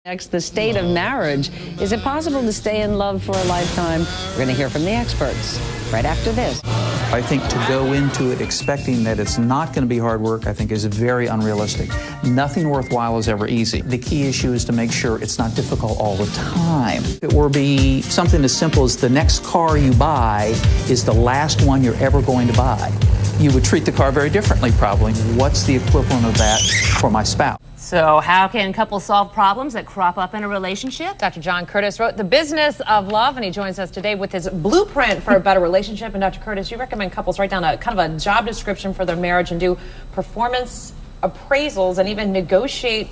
Next, the state of marriage. Is it possible to stay in love for a lifetime? We're going to hear from the experts right after this. I think to go into it expecting that it's not going to be hard work, I think is very unrealistic. Nothing worthwhile is ever easy. The key issue is to make sure it's not difficult all the time. It will be something as simple as the next car you buy is the last one you're ever going to buy. You would treat the car very differently, probably. What's the equivalent of that for my spouse? So how can couples solve problems that crop up in a relationship? Dr. John Curtis wrote The Business of Love, and he joins us today with his blueprint for a better relationship. And Dr. Curtis, you recommend couples write down a kind of a job description for their marriage and do performance appraisals and even negotiate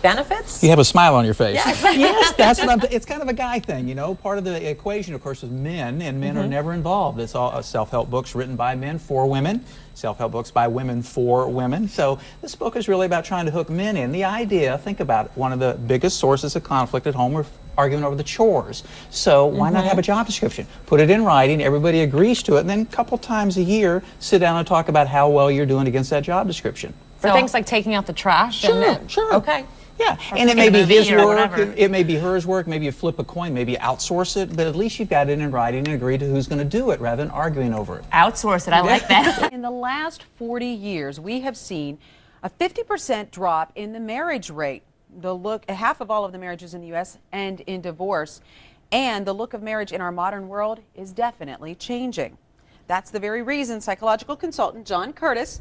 benefits? You have a smile on your face. Yes. Yes, that's what it's kind of a guy thing, you know. Part of the equation, of course, is men, and men are never involved. It's all self-help books written by men for women, self-help books by women for women. So this book is really about trying to hook men in. The idea, think about it, one of the biggest sources of conflict at home are arguing over the chores. So why not have a job description? Put it in writing, everybody agrees to it, and then a couple times a year, sit down and talk about how well you're doing against that job description. For things like taking out the trash? Sure. Okay. Yeah, and it may be his work, it may be hers work, maybe you flip a coin, maybe you outsource it, but at least you've got it in writing and agree to who's going to do it rather than arguing over it. Outsource it, I like that. In the last 40 years, we have seen a 50% drop in the marriage rate. Half of all of the marriages in the U.S. end in divorce, and the look of marriage in our modern world is definitely changing. That's the very reason psychological consultant John Curtis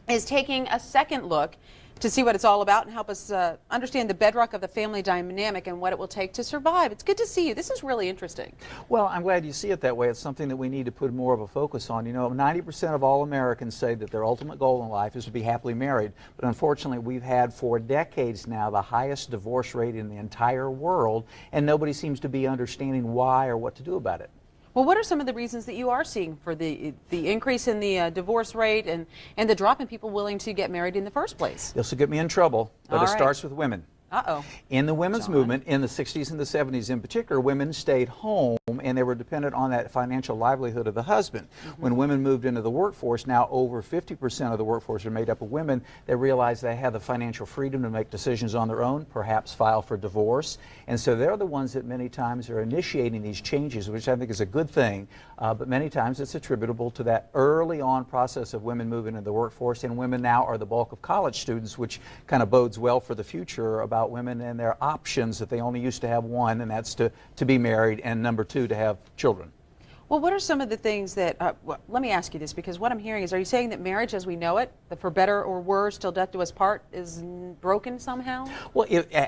is taking a second look to see what it's all about and help us understand the bedrock of the family dynamic and what it will take to survive. It's good to see you. This is really interesting. Well, I'm glad you see it that way. It's something that we need to put more of a focus on. You know, 90% of all Americans say that their ultimate goal in life is to be happily married, but unfortunately we've had for decades now the highest divorce rate in the entire world, and nobody seems to be understanding why or what to do about it. Well, what are some of the reasons that you are seeing for the increase in the divorce rate and the drop in people willing to get married in the first place? This will get me in trouble, but it starts with women. Uh-oh. In the women's movement, in the 60s and the 70s in particular, women stayed home and they were dependent on that financial livelihood of the husband. When women moved into the workforce, now over 50% of the workforce are made up of women. They realized they have the financial freedom to make decisions on their own, perhaps file for divorce. And so they're the ones that many times are initiating these changes, which I think is a good thing. But many times it's attributable to that early on process of women moving into the workforce, and women now are the bulk of college students, which kind of bodes well for the future about women and their options, that they only used to have one, and that's to be married, and number two, to have children. Well, what are some of the things that, let me ask you this, because what I'm hearing is, are you saying that marriage as we know it, that for better or worse, till death do us part, is broken somehow? Well,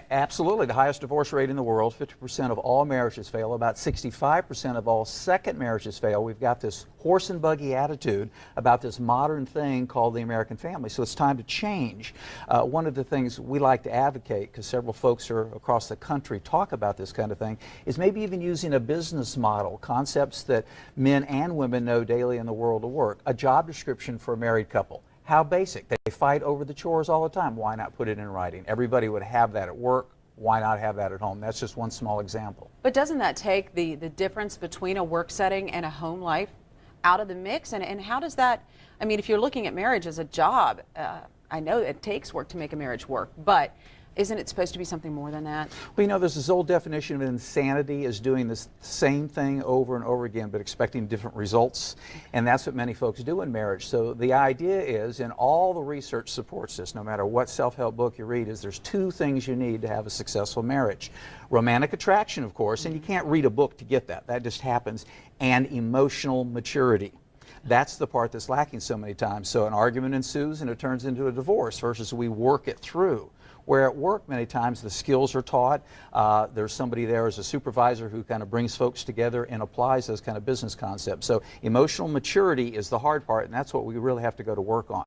Absolutely. The highest divorce rate in the world, 50% of all marriages fail, about 65% of all second marriages fail. We've got this horse and buggy attitude about this modern thing called the American family, so it's time to change. One of the things we like to advocate, because several folks across the country talk about this kind of thing, is maybe even using a business model, concepts that men and women know daily in the world of work. A job description for a married couple. How basic. They fight over the chores all the time. Why not put it in writing? Everybody would have that at work. Why not have that at home? That's just one small example. But doesn't that take the difference between a work setting and a home life out of the mix? And how does that, I mean, if you're looking at marriage as a job, I know it takes work to make a marriage work, but isn't it supposed to be something more than that? Well, you know, there's this old definition of insanity is doing this same thing over and over again but expecting different results, and that's what many folks do in marriage. So the idea is, and all the research supports this, no matter what self-help book you read, is there's two things you need to have a successful marriage. Romantic attraction, of course, and you can't read a book to get that. That just happens. And emotional maturity. That's the part that's lacking so many times. So an argument ensues and it turns into a divorce versus we work it through. Where at work, many times the skills are taught. There's somebody there as a supervisor who kind of brings folks together and applies those kind of business concepts. So emotional maturity is the hard part, and that's what we really have to go to work on.